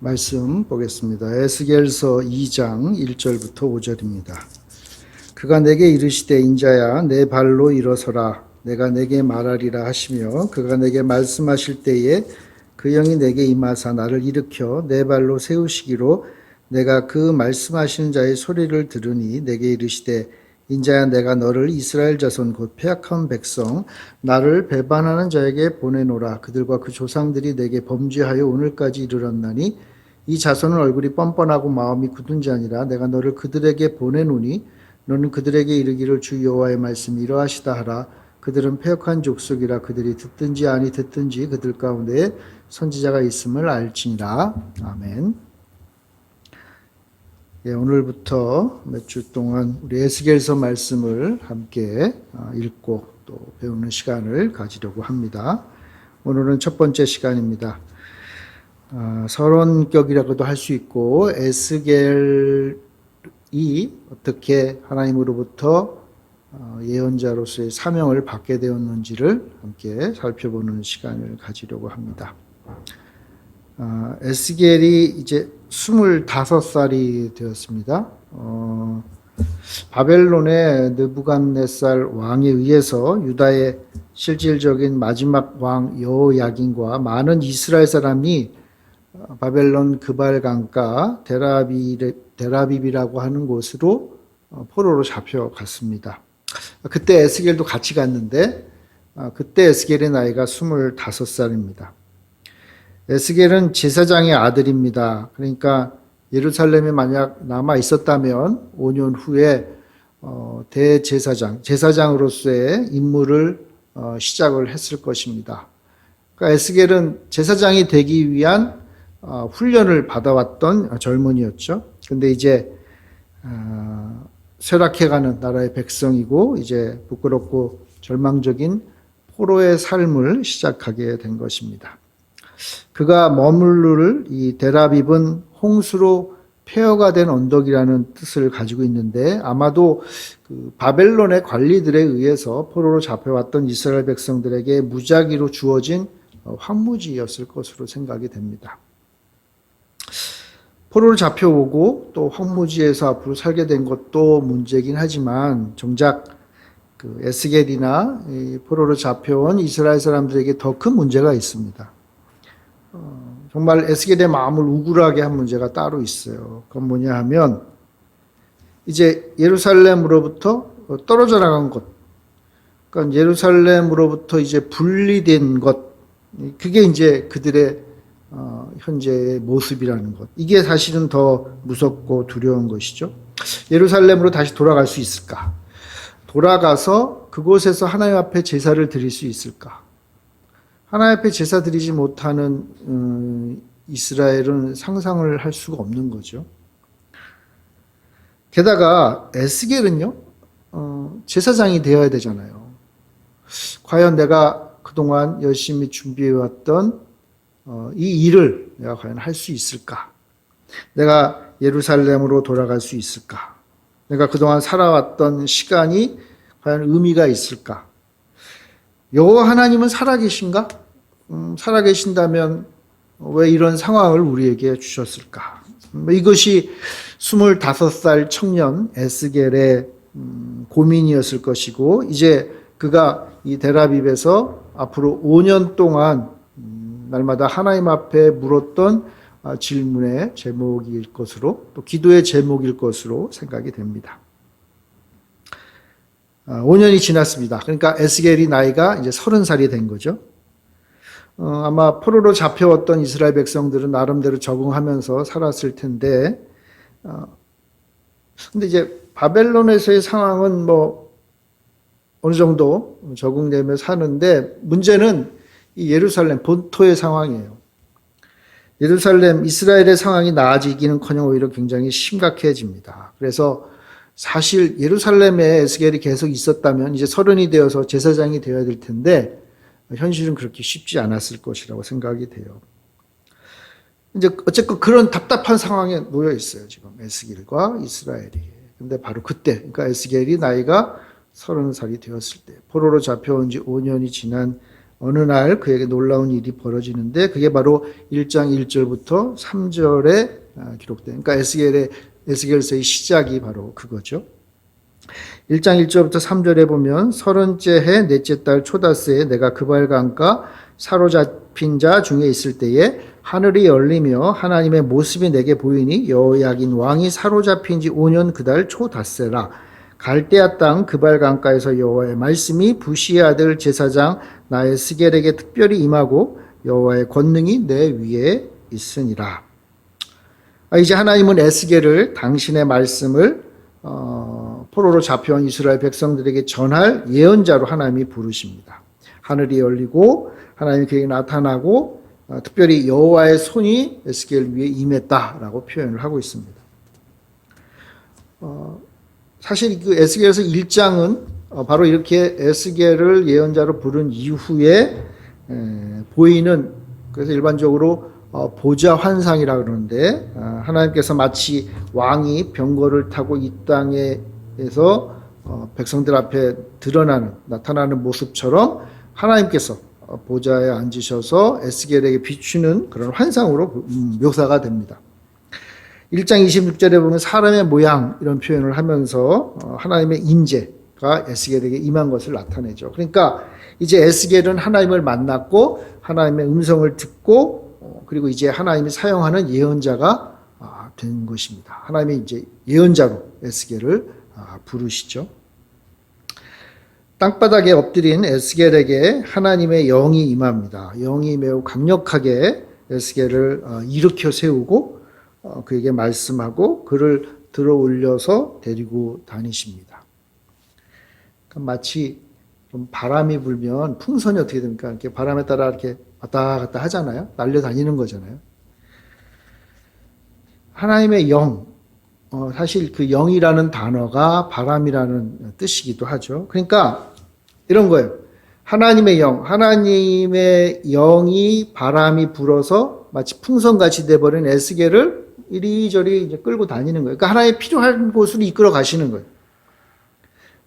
말씀 보겠습니다. 에스겔서 2장 1절부터 5절입니다. 그가 내게 이르시되 인자야 내 발로 일어서라 내가 내게 말하리라 하시며 그가 내게 말씀하실 때에 그 영이 내게 임하사 나를 일으켜 내 발로 세우시기로 내가 그 말씀하시는 자의 소리를 들으니 내게 이르시되 인자야 내가 너를 이스라엘 자손 곧 패역한 백성 나를 배반하는 자에게 보내노라. 그들과 그 조상들이 내게 범죄하여 오늘까지 이르렀나니 이 자손은 얼굴이 뻔뻔하고 마음이 굳은 자니라. 내가 너를 그들에게 보내노니 너는 그들에게 이르기를 주 여호와의 말씀이 이러하시다 하라. 그들은 패역한 족속이라. 그들이 듣든지 아니 듣든지 그들 가운데 선지자가 있음을 알지니라. 아멘. 예, 오늘부터 몇 주 동안 우리 에스겔서 말씀을 함께 읽고 또 배우는 시간을 가지려고 합니다. 오늘은 첫 번째 시간입니다. 서론격이라고도 할 수 있고 에스겔이 어떻게 하나님으로부터 예언자로서의 사명을 받게 되었는지를 함께 살펴보는 시간을 가지려고 합니다. 에스겔이 이제 25살이 되었습니다. 바벨론의 느부갓네살 왕에 의해서 유다의 실질적인 마지막 왕 여호야긴과 많은 이스라엘 사람이 바벨론 그발 강가 데라빕이라고 하는 곳으로 포로로 잡혀갔습니다. 그때 에스겔도 같이 갔는데 그때 에스겔의 나이가 25살입니다. 에스겔은 제사장의 아들입니다. 그러니까 예루살렘에 만약 남아 있었다면 5년 후에 제사장으로서의 임무를 시작을 했을 것입니다. 그러니까 에스겔은 제사장이 되기 위한 훈련을 받아왔던 젊은이였죠. 근데 이제 쇠락해가는 나라의 백성이고 이제 부끄럽고 절망적인 포로의 삶을 시작하게 된 것입니다. 그가 머무를 이 데라빕은 홍수로 폐허가 된 언덕이라는 뜻을 가지고 있는데 아마도 그 바벨론의 관리들에 의해서 포로로 잡혀왔던 이스라엘 백성들에게 무작위로 주어진 황무지였을 것으로 생각이 됩니다. 포로로 잡혀오고 또 황무지에서 앞으로 살게 된 것도 문제긴 하지만 정작 그 에스겔이나 포로로 잡혀온 이스라엘 사람들에게 더 큰 문제가 있습니다. 정말 에스겔의 마음을 우울하게 한 문제가 따로 있어요. 그건 뭐냐 하면 이제 예루살렘으로부터 떨어져 나간 것, 그러니까 예루살렘으로부터 이제 분리된 것, 그게 이제 그들의 현재의 모습이라는 것. 이게 사실은 더 무섭고 두려운 것이죠. 예루살렘으로 다시 돌아갈 수 있을까? 돌아가서 그곳에서 하나님 앞에 제사를 드릴 수 있을까? 하나님 앞에 제사 드리지 못하는 이스라엘은 상상을 할 수가 없는 거죠. 게다가 에스겔은요, 제사장이 되어야 되잖아요. 과연 내가 그동안 열심히 준비해왔던 이 일을 내가 과연 할 수 있을까? 내가 예루살렘으로 돌아갈 수 있을까? 내가 그동안 살아왔던 시간이 과연 의미가 있을까? 여호와 하나님은 살아계신가? 살아계신다면 왜 이런 상황을 우리에게 주셨을까? 이것이 25살 청년 에스겔의 고민이었을 것이고 이제 그가 이 데라빕에서 앞으로 5년 동안 날마다 하나님 앞에 물었던 질문의 제목일 것으로 또 기도의 제목일 것으로 생각이 됩니다. 5년이 지났습니다. 그러니까 에스겔이 나이가 이제 30살이 된 거죠. 아마 포로로 잡혀왔던 이스라엘 백성들은 나름대로 적응하면서 살았을 텐데, 근데 이제 바벨론에서의 상황은 뭐 어느 정도 적응되며 사는데 문제는 이 예루살렘 본토의 상황이에요. 예루살렘 이스라엘의 상황이 나아지기는커녕 오히려 굉장히 심각해집니다. 그래서 사실 예루살렘에 에스겔이 계속 있었다면 이제 30이 되어서 제사장이 되어야 될 텐데 현실은 그렇게 쉽지 않았을 것이라고 생각이 돼요. 이제 어쨌건 그런 답답한 상황에 놓여 있어요. 지금 에스겔과 이스라엘이. 근데 바로 그때, 그러니까 에스겔이 나이가 30살이 되었을 때, 포로로 잡혀온 지 5년이 지난 어느 날 그에게 놀라운 일이 벌어지는데 그게 바로 1장 1절부터 3절에 기록된, 그러니까 에스겔서의 시작이 바로 그거죠. 1장 1절부터 3절에 보면 30째 해 넷째 달 초다스에 내가 그발강가 사로잡힌 자 중에 있을 때에 하늘이 열리며 하나님의 모습이 내게 보이니 여호야긴 왕이 사로잡힌 지 5년 그달 초다스라. 갈대아 땅 그발강가에서 여호와의 말씀이 부시의 아들 제사장 나에스겔에게 특별히 임하고 여호와의 권능이 내 위에 있으니라. 이제 하나님은 에스겔을 당신의 말씀을 포로로 잡혀온 이스라엘 백성들에게 전할 예언자로 하나님이 부르십니다. 하늘이 열리고 하나님이 그에게 나타나고 특별히 여호와의 손이 에스겔 위에 임했다라고 표현을 하고 있습니다. 사실 그 에스겔서 1장은 바로 이렇게 에스겔을 예언자로 부른 이후에 보이는, 그래서 일반적으로 보좌 환상이라 그러는데, 하나님께서 마치 왕이 병거를 타고 이 땅에서 백성들 앞에 나타나는 모습처럼 하나님께서 보좌에 앉으셔서 에스겔에게 비추는 그런 환상으로 묘사가 됩니다. 1장 26절에 보면 사람의 모양 이런 표현을 하면서 하나님의 임재가 에스겔에게 임한 것을 나타내죠. 그러니까 이제 에스겔은 하나님을 만났고 하나님의 음성을 듣고 그리고 이제 하나님이 사용하는 예언자가 된 것입니다. 하나님이 이제 예언자로 에스겔을 부르시죠. 땅바닥에 엎드린 에스겔에게 하나님의 영이 임합니다. 영이 매우 강력하게 에스겔을 일으켜 세우고 그에게 말씀하고 그를 들어 올려서 데리고 다니십니다. 그러니까 마치 좀 바람이 불면 풍선이 어떻게 됩니까? 이렇게 바람에 따라 이렇게 왔다 갔다 하잖아요. 날려다니는 거잖아요. 하나님의 영, 사실 그 영이라는 단어가 바람이라는 뜻이기도 하죠. 그러니까 이런 거예요. 하나님의 영이 바람이 불어서 마치 풍선같이 돼버린 에스겔을 이리저리 이제 끌고 다니는 거예요. 그러니까 하나님의 필요한 곳으로 이끌어 가시는 거예요.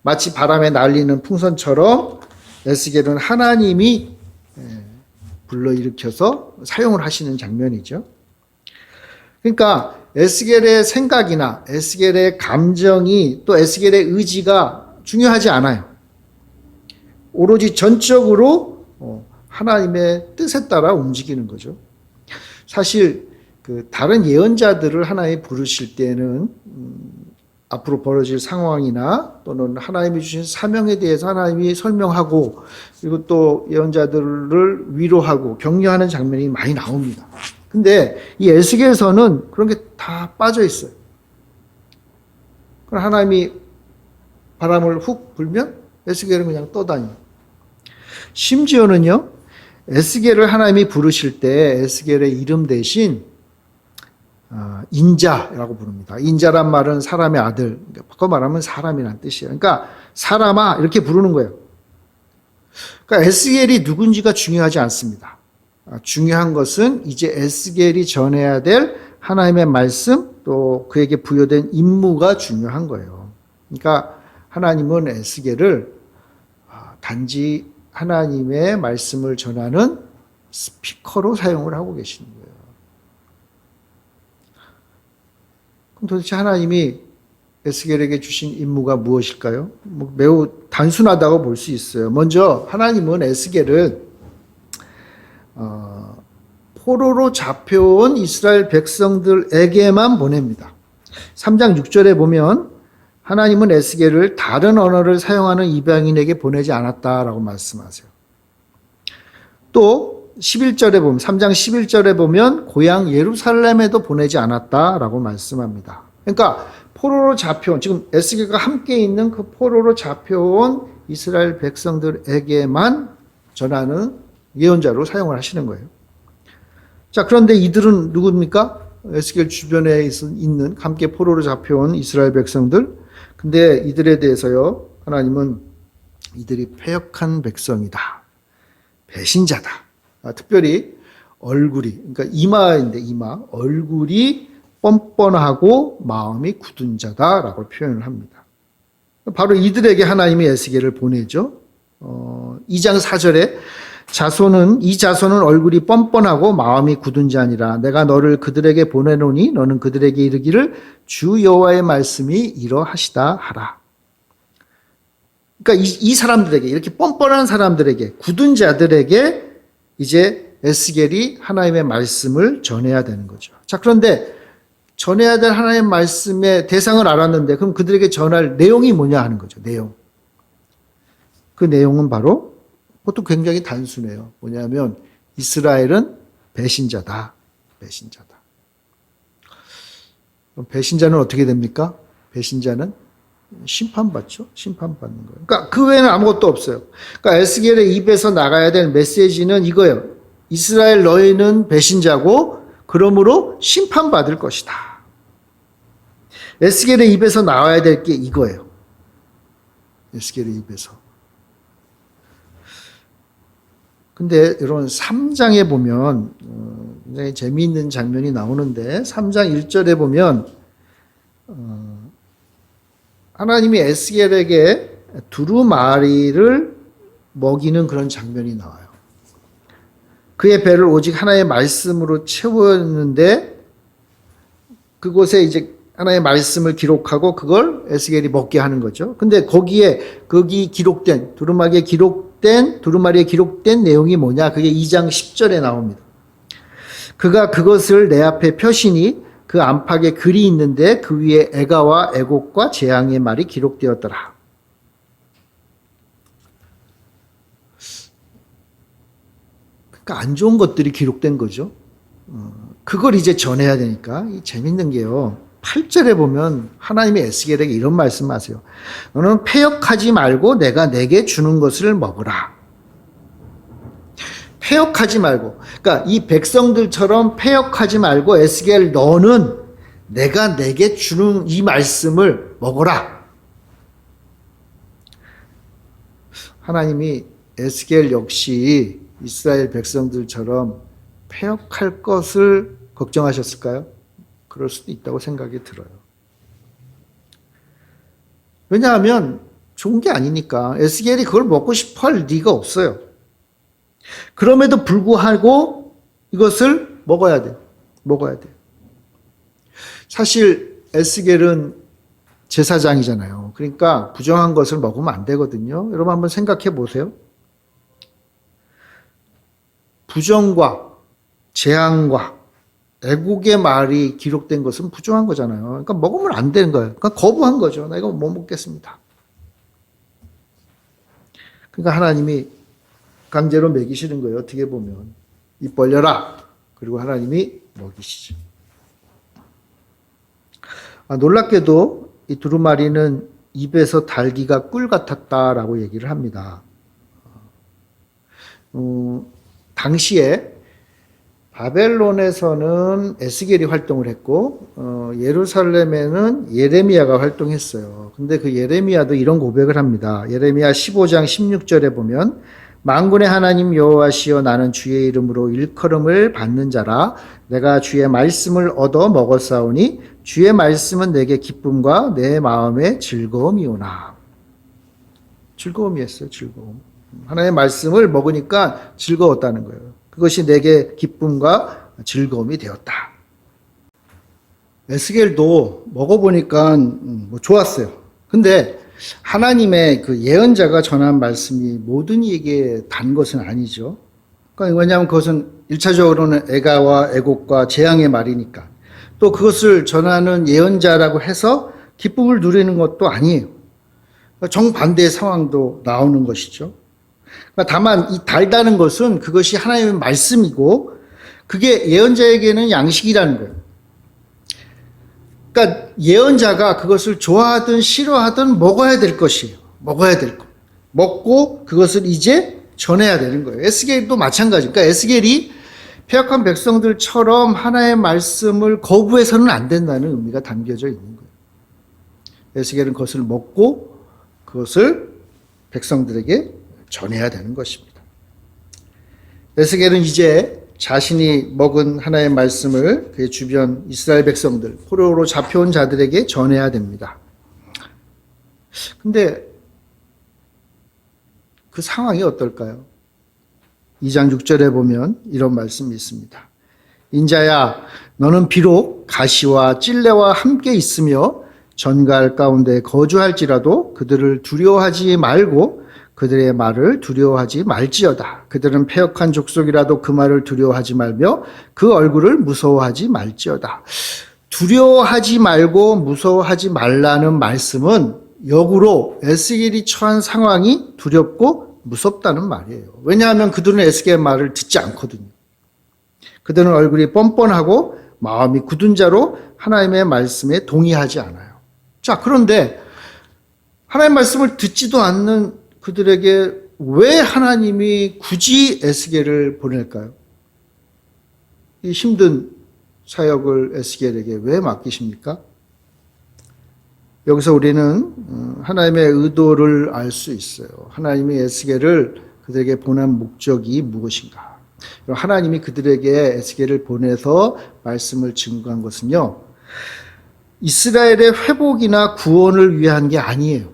마치 바람에 날리는 풍선처럼 에스겔은 하나님이 불러일으켜서 사용을 하시는 장면이죠. 그러니까 에스겔의 생각이나 에스겔의 감정이 또 에스겔의 의지가 중요하지 않아요. 오로지 전적으로 하나님의 뜻에 따라 움직이는 거죠. 사실 그 다른 예언자들을 하나님이 부르실 때는 앞으로 벌어질 상황이나 또는 하나님이 주신 사명에 대해서 하나님이 설명하고 그리고 또 예언자들을 위로하고 격려하는 장면이 많이 나옵니다. 근데 이 에스겔서는 그런 게 다 빠져 있어요. 그럼 하나님이 바람을 훅 불면 에스겔은 그냥 떠다녀요. 심지어는요, 에스겔을 하나님이 부르실 때 에스겔의 이름 대신 인자라고 부릅니다. 인자란 말은 사람의 아들, 바꿔 말하면 사람이란 뜻이에요. 그러니까 사람아 이렇게 부르는 거예요. 그러니까 에스겔이 누군지가 중요하지 않습니다. 중요한 것은 이제 에스겔이 전해야 될 하나님의 말씀 또 그에게 부여된 임무가 중요한 거예요. 그러니까 하나님은 에스겔을 단지 하나님의 말씀을 전하는 스피커로 사용을 하고 계시는 거예요. 그럼 도대체 하나님이 에스겔에게 주신 임무가 무엇일까요? 매우 단순하다고 볼 수 있어요. 먼저 하나님은 에스겔을 포로로 잡혀온 이스라엘 백성들에게만 보냅니다. 3장 6절에 보면 하나님은 에스겔을 다른 언어를 사용하는 이방인에게 보내지 않았다라고 말씀하세요. 또 11절에 보면 3장 11절에 보면 고향 예루살렘에도 보내지 않았다라고 말씀합니다. 그러니까 포로로 잡혀온, 지금 에스겔과 함께 있는 그 포로로 잡혀온 이스라엘 백성들에게만 전하는 예언자로 사용을 하시는 거예요. 자, 그런데 이들은 누굽니까? 에스겔 주변에 있는 함께 포로로 잡혀온 이스라엘 백성들. 근데 이들에 대해서요, 하나님은 이들이 패역한 백성이다. 배신자다. 특별히 얼굴이, 그러니까 이마인데 얼굴이 뻔뻔하고 마음이 굳은 자다라고 표현을 합니다. 바로 이들에게 하나님이 에스겔을 보내죠. 2장 4절에 이 자손은 얼굴이 뻔뻔하고 마음이 굳은 자니라. 내가 너를 그들에게 보내노니 너는 그들에게 이르기를 주 여호와의 말씀이 이러하시다 하라. 그러니까 이 사람들에게, 이렇게 뻔뻔한 사람들에게, 굳은 자들에게 이제 에스겔이 하나님의 말씀을 전해야 되는 거죠. 자, 그런데 전해야 될 하나님의 말씀의 대상을 알았는데 그럼 그들에게 전할 내용이 뭐냐 하는 거죠. 내용. 그 내용은 바로 그것도 굉장히 단순해요. 뭐냐면 이스라엘은 배신자다. 배신자다. 그럼 배신자는 어떻게 됩니까? 배신자는 심판받죠. 심판받는 거예요. 그러니까 그 외에는 아무것도 없어요. 그러니까 에스겔의 입에서 나가야 될 메시지는 이거예요. 이스라엘 너희는 배신자고 그러므로 심판받을 것이다. 에스겔의 입에서 나와야 될 게 이거예요. 에스겔의 입에서. 근데 여러분 3장에 보면 굉장히 재미있는 장면이 나오는데 3장 1절에 보면 하나님이 에스겔에게 두루마리를 먹이는 그런 장면이 나와요. 그의 배를 오직 하나의 말씀으로 채웠는데 그곳에 이제 하나의 말씀을 기록하고 그걸 에스겔이 먹게 하는 거죠. 근데 거기 기록된 두루마리에 기록된 내용이 뭐냐? 그게 2장 10절에 나옵니다. 그가 그것을 내 앞에 펴시니 그 안팎에 글이 있는데 그 위에 애가와 애곡과 재앙의 말이 기록되었더라. 그러니까 안 좋은 것들이 기록된 거죠. 그걸 이제 전해야 되니까 재밌는 게요. 8절에 보면 하나님이 에스겔에게 이런 말씀하세요. 너는 패역하지 말고 내가 내게 주는 것을 먹으라. 패역하지 말고, 그러니까 이 백성들처럼 패역하지 말고 에스겔 너는 내가 내게 주는 이 말씀을 먹어라. 하나님이 에스겔 역시 이스라엘 백성들처럼 패역할 것을 걱정하셨을까요? 그럴 수도 있다고 생각이 들어요. 왜냐하면 좋은 게 아니니까. 에스겔이 그걸 먹고 싶어 할 리가 없어요. 그럼에도 불구하고 이것을 먹어야 돼. 먹어야 돼. 사실 에스겔은 제사장이잖아요. 그러니까 부정한 것을 먹으면 안 되거든요. 여러분 한번 생각해 보세요. 부정과 재앙과 애국의 말이 기록된 것은 부정한 거잖아요. 그러니까 먹으면 안 되는 거예요. 그러니까 거부한 거죠. 나 이거 못 먹겠습니다. 그러니까 하나님이 강제로 먹이시는 거예요. 어떻게 보면. 입 벌려라. 그리고 하나님이 먹이시죠. 놀랍게도 이 두루마리는 입에서 달기가 꿀 같았다라고 얘기를 합니다. 당시에 바벨론에서는 에스겔이 활동을 했고 예루살렘에는 예레미야가 활동했어요. 근데 그 예레미야도 이런 고백을 합니다. 예레미야 15장 16절에 보면 만군의 하나님 여호와시여 나는 주의 이름으로 일컬음을 받는 자라 내가 주의 말씀을 얻어 먹었사오니 주의 말씀은 내게 기쁨과 내 마음의 즐거움이오나. 즐거움이었어요. 즐거움. 하나님의 말씀을 먹으니까 즐거웠다는 거예요. 그것이 내게 기쁨과 즐거움이 되었다. 에스겔도 먹어보니까 좋았어요. 근데 하나님의 그 예언자가 전한 말씀이 모든 이에게 단 것은 아니죠. 그러니까 왜냐하면 그것은 1차적으로는 애가와 애곡과 재앙의 말이니까. 또 그것을 전하는 예언자라고 해서 기쁨을 누리는 것도 아니에요. 정반대의 상황도 나오는 것이죠. 그러니까 다만 이 달다는 것은 그것이 하나님의 말씀이고 그게 예언자에게는 양식이라는 거예요. 그러니까 예언자가 그것을 좋아하든 싫어하든 먹어야 될 것이에요. 먹어야 될 것. 먹고 그것을 이제 전해야 되는 거예요. 에스겔도 마찬가지. 그러니까 에스겔이 패역한 백성들처럼 하나의 말씀을 거부해서는 안 된다는 의미가 담겨져 있는 거예요. 에스겔은 그것을 먹고 그것을 백성들에게 전해야 되는 것입니다. 에스겔은 이제 자신이 먹은 하나의 말씀을 그의 주변 이스라엘 백성들, 포로로 잡혀온 자들에게 전해야 됩니다. 근데 그 상황이 어떨까요? 2장 6절에 보면 이런 말씀이 있습니다. 인자야, 너는 비록 가시와 찔레와 함께 있으며 전갈 가운데 거주할지라도 그들을 두려워하지 말고 그들의 말을 두려워하지 말지어다. 그들은 패역한 족속이라도 그 말을 두려워하지 말며 그 얼굴을 무서워하지 말지어다. 두려워하지 말고 무서워하지 말라는 말씀은 역으로 에스겔이 처한 상황이 두렵고 무섭다는 말이에요. 왜냐하면 그들은 에스겔의 말을 듣지 않거든요. 그들은 얼굴이 뻔뻔하고 마음이 굳은 자로 하나님의 말씀에 동의하지 않아요. 자, 그런데 하나님의 말씀을 듣지도 않는 그들에게 왜 하나님이 굳이 에스겔을 보낼까요? 이 힘든 사역을 에스겔에게 왜 맡기십니까? 여기서 우리는 하나님의 의도를 알 수 있어요. 하나님이 에스겔을 그들에게 보낸 목적이 무엇인가? 하나님이 그들에게 에스겔을 보내서 말씀을 증거한 것은요, 이스라엘의 회복이나 구원을 위한 게 아니에요.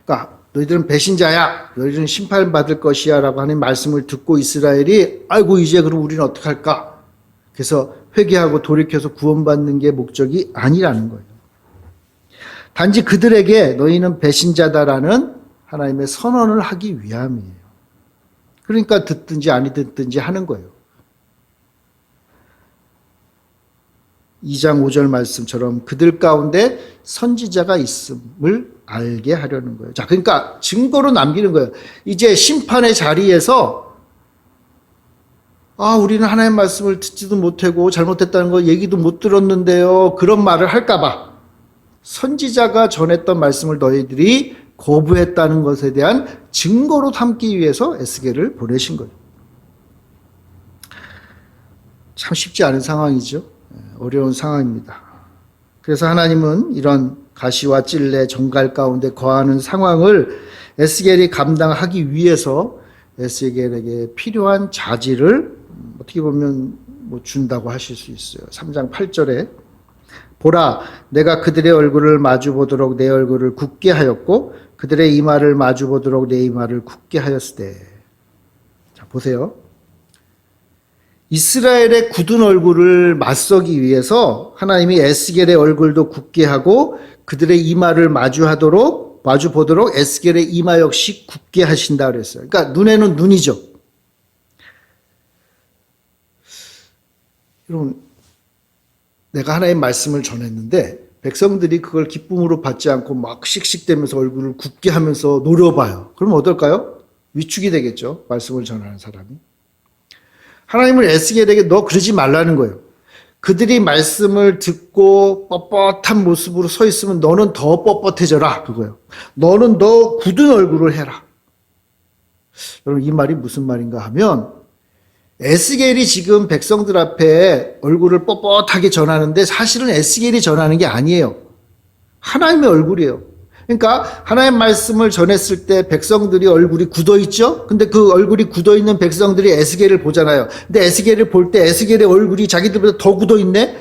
그러니까 너희들은 배신자야, 너희들은 심판받을 것이야 라고 하는 말씀을 듣고 이스라엘이 아이고 이제 그럼 우리는 어떡할까? 그래서 회개하고 돌이켜서 구원받는 게 목적이 아니라는 거예요. 단지 그들에게 너희는 배신자다라는 하나님의 선언을 하기 위함이에요. 그러니까 듣든지 아니 듣든지 하는 거예요. 2장 5절 말씀처럼 그들 가운데 선지자가 있음을 알게 하려는 거예요. 자, 그러니까 증거로 남기는 거예요. 이제 심판의 자리에서 우리는 하나님의 말씀을 듣지도 못하고 잘못했다는 거 얘기도 못 들었는데요. 그런 말을 할까 봐 선지자가 전했던 말씀을 너희들이 거부했다는 것에 대한 증거로 삼기 위해서 에스겔을 보내신 거예요. 참 쉽지 않은 상황이죠. 어려운 상황입니다. 그래서 하나님은 이런 가시와 찔레, 정갈 가운데 거하는 상황을 에스겔이 감당하기 위해서 에스겔에게 필요한 자질을 어떻게 보면 준다고 하실 수 있어요. 3장 8절에 보라, 내가 그들의 얼굴을 마주보도록 내 얼굴을 굳게 하였고 그들의 이마를 마주보도록 내 이마를 굳게 하였으되. 자, 보세요. 이스라엘의 굳은 얼굴을 맞서기 위해서 하나님이 에스겔의 얼굴도 굳게 하고 그들의 이마를 마주보도록 에스겔의 이마 역시 굳게 하신다 그랬어요. 그러니까 눈에는 눈이죠. 여러분, 내가 하나님의 말씀을 전했는데 백성들이 그걸 기쁨으로 받지 않고 막 씩씩대면서 얼굴을 굳게 하면서 노려봐요. 그럼 어떨까요? 위축이 되겠죠. 말씀을 전하는 사람이. 하나님은 에스겔에게 너 그러지 말라는 거예요. 그들이 말씀을 듣고 뻣뻣한 모습으로 서 있으면 너는 더 뻣뻣해져라. 그거예요. 너는 더 굳은 얼굴을 해라. 여러분, 이 말이 무슨 말인가 하면 에스겔이 지금 백성들 앞에 얼굴을 뻣뻣하게 전하는데 사실은 에스겔이 전하는 게 아니에요. 하나님의 얼굴이에요. 그러니까 하나님의 말씀을 전했을 때 백성들이 얼굴이 굳어있죠. 근데 그 얼굴이 굳어있는 백성들이 에스겔을 보잖아요. 근데 에스겔을 볼 때 에스겔의 얼굴이 자기들보다 더 굳어있네.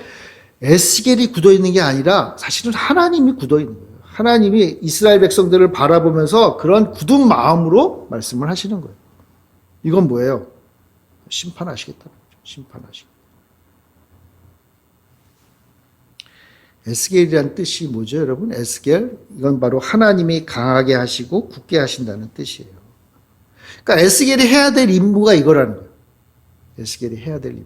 에스겔이 굳어있는 게 아니라 사실은 하나님이 굳어있는 거예요. 하나님이 이스라엘 백성들을 바라보면서 그런 굳은 마음으로 말씀을 하시는 거예요. 이건 뭐예요? 심판하시겠다는 거죠. 심판하시겠다. 에스겔이란 뜻이 뭐죠, 여러분? 에스겔, 이건 바로 하나님이 강하게 하시고 굳게 하신다는 뜻이에요. 그러니까 에스겔이 해야 될 임무가 이거라는 거예요. 에스겔이 해야 될 임무.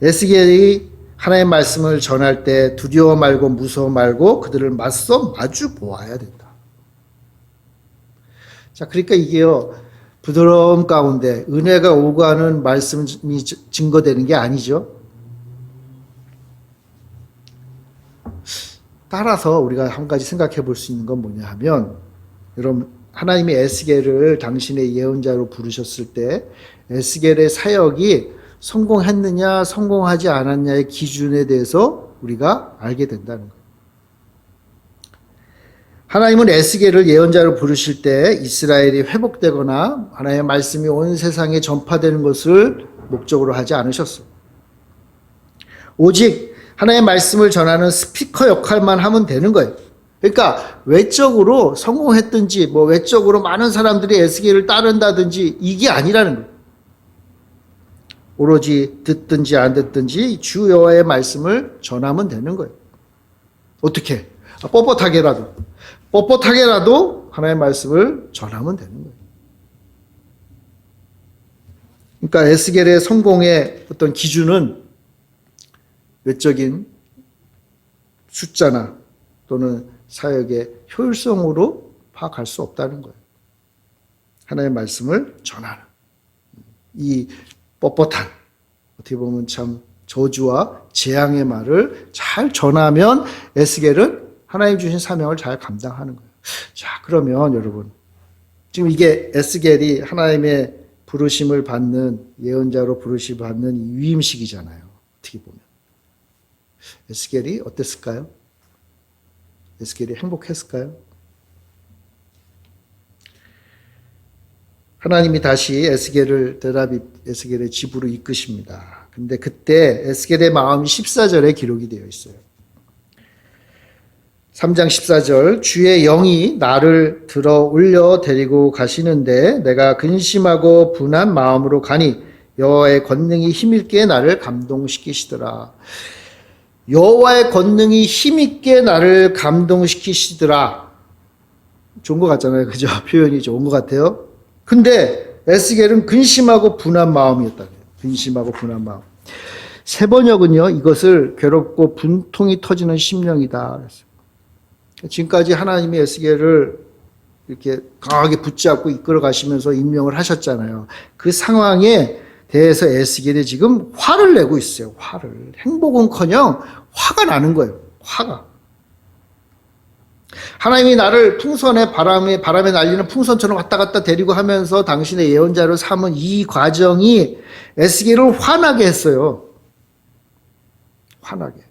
에스겔이 하나님의 말씀을 전할 때 두려워 말고 무서워 말고 그들을 마주 보아야 된다. 자, 그러니까 이게요, 부드러움 가운데 은혜가 오가는 말씀이 증거되는 게 아니죠. 따라서 우리가 한 가지 생각해 볼 수 있는 건 뭐냐 하면, 여러분, 하나님이 에스겔을 당신의 예언자로 부르셨을 때 에스겔의 사역이 성공했느냐 성공하지 않았냐의 기준에 대해서 우리가 알게 된다는 거예요. 하나님은 에스겔을 예언자로 부르실 때 이스라엘이 회복되거나 하나님의 말씀이 온 세상에 전파되는 것을 목적으로 하지 않으셨어요. 오직 하나님의 말씀을 전하는 스피커 역할만 하면 되는 거예요. 그러니까 외적으로 성공했든지 뭐 외적으로 많은 사람들이 에스겔을 따른다든지 이게 아니라는 거예요. 오로지 듣든지 안 듣든지 주 여호와의 말씀을 전하면 되는 거예요. 어떻게? 뻣뻣하게라도 하나님의 말씀을 전하면 되는 거예요. 그러니까 에스겔의 성공의 어떤 기준은 외적인 숫자나 또는 사역의 효율성으로 파악할 수 없다는 거예요. 하나님의 말씀을 전하는 이 뻣뻣한, 어떻게 보면 참 저주와 재앙의 말을 잘 전하면 에스겔은 하나님 주신 사명을 잘 감당하는 거예요. 자, 그러면 여러분, 지금 이게 에스겔이 하나님의 부르심을 받는, 예언자로 부르심을 받는 이 위임식이잖아요. 어떻게 보면. 에스겔이 어땠을까요? 에스겔이 행복했을까요? 하나님이 다시 에스겔을 에스겔의 집으로 이끄십니다. 근데 그때 에스겔의 마음이 14절에 기록이 되어 있어요. 3장 14절, 주의 영이 나를 들어 올려 데리고 가시는데 내가 근심하고 분한 마음으로 가니 여호와의 권능이 힘있게 나를 감동시키시더라. 여호와의 권능이 힘있게 나를 감동시키시더라. 좋은 것 같잖아요. 그죠? 표현이 좋은 것 같아요. 근데 에스겔은 근심하고 분한 마음이었다. 근심하고 분한 마음. 세번역은요, 이것을 괴롭고 분통이 터지는 심령이다 그랬어요. 지금까지 하나님이 에스겔을 이렇게 강하게 붙잡고 이끌어 가시면서 임명을 하셨잖아요. 그 상황에 대해서 에스겔이 지금 화를 내고 있어요. 화를. 행복은커녕 화가 나는 거예요. 화가. 하나님이 나를 풍선에 바람에 날리는 풍선처럼 왔다 갔다 데리고 하면서 당신의 예언자로 삼은 이 과정이 에스겔을 화나게 했어요. 화나게.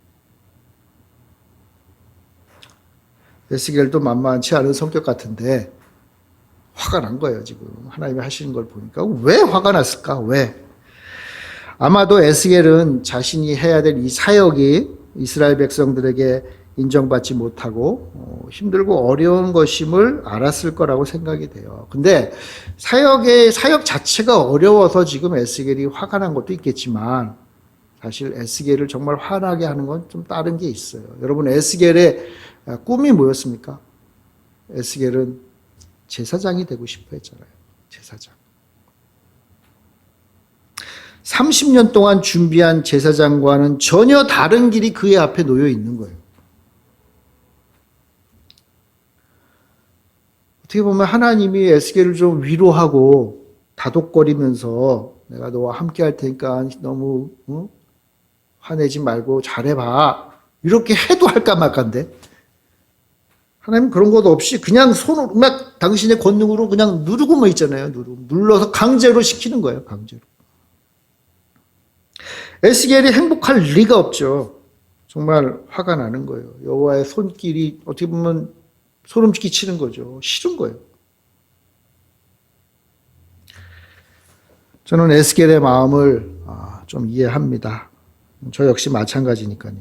에스겔도 만만치 않은 성격 같은데 화가 난 거예요. 지금 하나님이 하시는 걸 보니까. 왜 화가 났을까? 왜? 아마도 에스겔은 자신이 해야 될 이 사역이 이스라엘 백성들에게 인정받지 못하고 힘들고 어려운 것임을 알았을 거라고 생각이 돼요. 근데 사역 자체가 어려워서 지금 에스겔이 화가 난 것도 있겠지만 사실 에스겔을 정말 화나게 하는 건 좀 다른 게 있어요. 여러분, 에스겔의 꿈이 뭐였습니까? 에스겔은 제사장이 되고 싶어 했잖아요. 제사장. 30년 동안 준비한 제사장과는 전혀 다른 길이 그의 앞에 놓여 있는 거예요. 어떻게 보면 하나님이 에스겔을 좀 위로하고 다독거리면서 내가 너와 함께 할 테니까 너무 화내지 말고 잘해봐. 이렇게 해도 할까 말까인데 하나님 그런 것도 없이 그냥 손으로 막 당신의 권능으로 그냥 누르고만 있잖아요. 눌러서 강제로 시키는 거예요. 강제로. 에스겔이 행복할 리가 없죠. 정말 화가 나는 거예요. 여호와의 손길이 어떻게 보면 소름 끼치는 거죠. 싫은 거예요. 저는 에스겔의 마음을 좀 이해합니다. 저 역시 마찬가지니까요.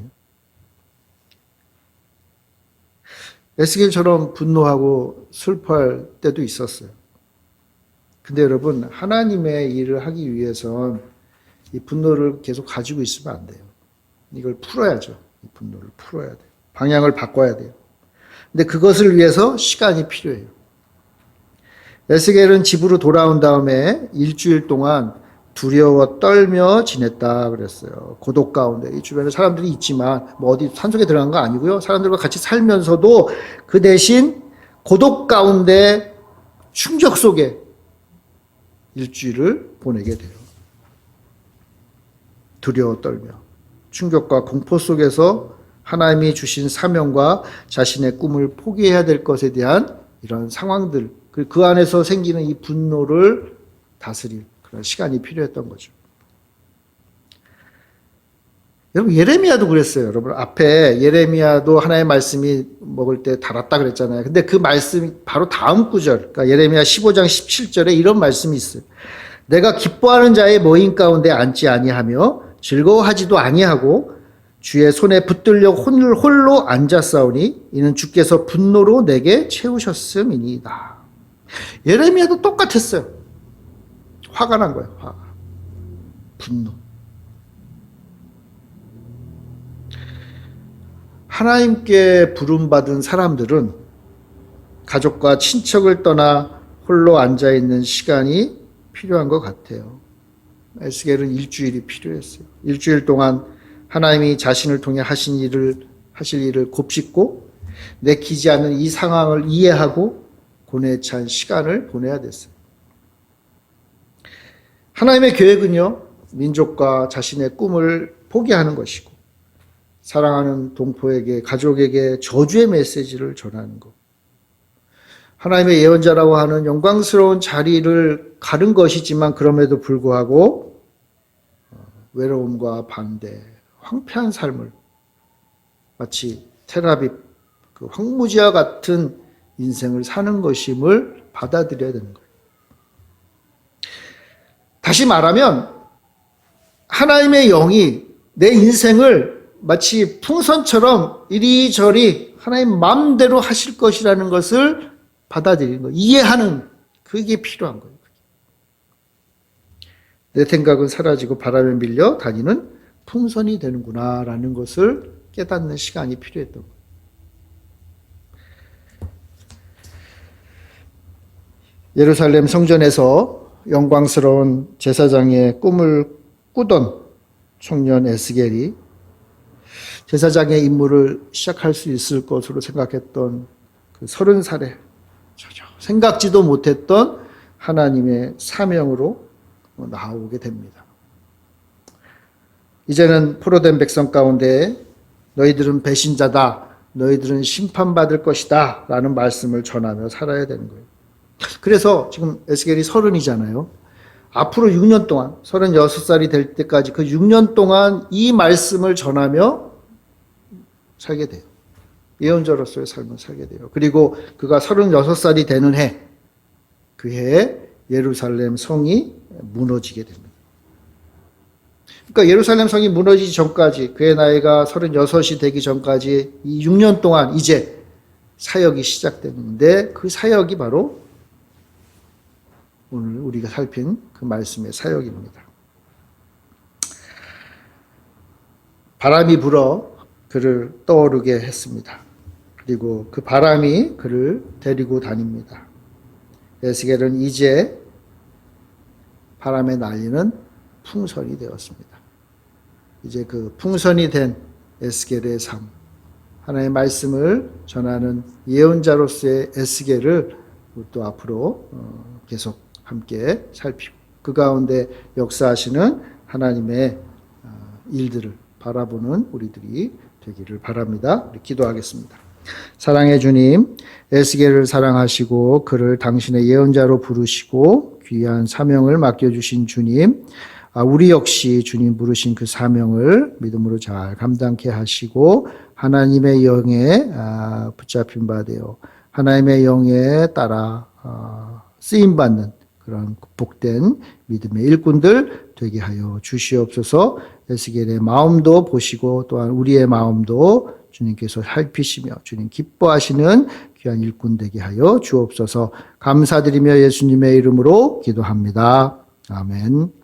에스겔처럼 분노하고 슬퍼할 때도 있었어요. 근데 여러분, 하나님의 일을 하기 위해선 이 분노를 계속 가지고 있으면 안 돼요. 이걸 풀어야죠. 이 분노를 풀어야 돼요. 방향을 바꿔야 돼요. 근데 그것을 위해서 시간이 필요해요. 에스겔은 집으로 돌아온 다음에 일주일 동안 두려워 떨며 지냈다 그랬어요. 고독 가운데. 이 주변에 사람들이 있지만 뭐 어디 산속에 들어간 거 아니고요. 사람들과 같이 살면서도 그 대신 고독 가운데 충격 속에 일주일을 보내게 돼요. 두려워 떨며 충격과 공포 속에서 하나님이 주신 사명과 자신의 꿈을 포기해야 될 것에 대한 이런 상황들, 그 안에서 생기는 이 분노를 다스릴 그런 시간이 필요했던 거죠. 여러분, 예레미야도 그랬어요. 여러분, 앞에 예레미야도 하나님의 말씀이 먹을 때 달았다 그랬잖아요. 근데 그 말씀이 바로 다음 구절, 그러니까 예레미야 15장 17절에 이런 말씀이 있어요. 내가 기뻐하는 자의 모임 가운데 앉지 아니하며 즐거워하지도 아니하고 주의 손에 붙들려 홀로 앉았사오니 이는 주께서 분노로 내게 채우셨음이니이다. 예레미야도 똑같았어요. 화가 난 거예요. 화가. 분노. 하나님께 부름받은 사람들은 가족과 친척을 떠나 홀로 앉아있는 시간이 필요한 것 같아요. 에스겔은 일주일이 필요했어요. 일주일 동안 하나님이 자신을 통해 하실 일을 곱씹고 내키지 않는 이 상황을 이해하고 고뇌에 찬 시간을 보내야 됐어요. 하나님의 계획은요, 민족과 자신의 꿈을 포기하는 것이고 사랑하는 동포에게, 가족에게 저주의 메시지를 전하는 것. 하나님의 예언자라고 하는 영광스러운 자리를 가른 것이지만 그럼에도 불구하고 외로움과 반대, 황폐한 삶을 마치 텔아비브 그 황무지와 같은 인생을 사는 것임을 받아들여야 되는 거예요. 다시 말하면 하나님의 영이 내 인생을 마치 풍선처럼 이리저리 하나님 마음대로 하실 것이라는 것을 받아들이는 거예요. 이해하는 그게 필요한 거예요. 내 생각은 사라지고 바람에 밀려 다니는 풍선이 되는구나라는 것을 깨닫는 시간이 필요했던 거예요. 예루살렘 성전에서 영광스러운 제사장의 꿈을 꾸던 청년 에스겔이 제사장의 임무를 시작할 수 있을 것으로 생각했던 그 30살에 전혀 생각지도 못했던 하나님의 사명으로 나오게 됩니다. 이제는 포로된 백성 가운데 너희들은 배신자다, 너희들은 심판받을 것이다 라는 말씀을 전하며 살아야 되는 거예요. 그래서 지금 에스겔이 30이잖아요. 앞으로 6년 동안 36살이 될 때까지 그 6년 동안 이 말씀을 전하며 살게 돼요. 예언자로서의 삶을 살게 돼요. 그리고 그가 36살이 되는 해, 그 해에 예루살렘 성이 무너지게 됩니다. 그러니까 예루살렘 성이 무너지기 전까지, 그의 나이가 36이 되기 전까지 이 6년 동안 이제 사역이 시작되는데 그 사역이 바로 오늘 우리가 살핀 그 말씀의 사역입니다. 바람이 불어 그를 떠오르게 했습니다. 그리고 그 바람이 그를 데리고 다닙니다. 에스겔은 이제 바람에 날리는 풍선이 되었습니다. 이제 그 풍선이 된 에스겔의 삶, 하나님의 말씀을 전하는 예언자로서의 에스겔을 또 앞으로 계속 함께 살피고 그 가운데 역사하시는 하나님의 일들을 바라보는 우리들이 되기를 바랍니다. 우리 기도하겠습니다. 사랑의 주님, 에스겔을 사랑하시고 그를 당신의 예언자로 부르시고 귀한 사명을 맡겨주신 주님, 우리 역시 주님 부르신 그 사명을 믿음으로 잘 감당케 하시고 하나님의 영에 붙잡힌 바 되어 하나님의 영에 따라 쓰임받는 그런 복된 믿음의 일꾼들 되게 하여 주시옵소서. 에스겔의 마음도 보시고 또한 우리의 마음도 주님께서 살피시며 주님 기뻐하시는 귀한 일꾼 되게 하여 주옵소서. 감사드리며 예수님의 이름으로 기도합니다. 아멘.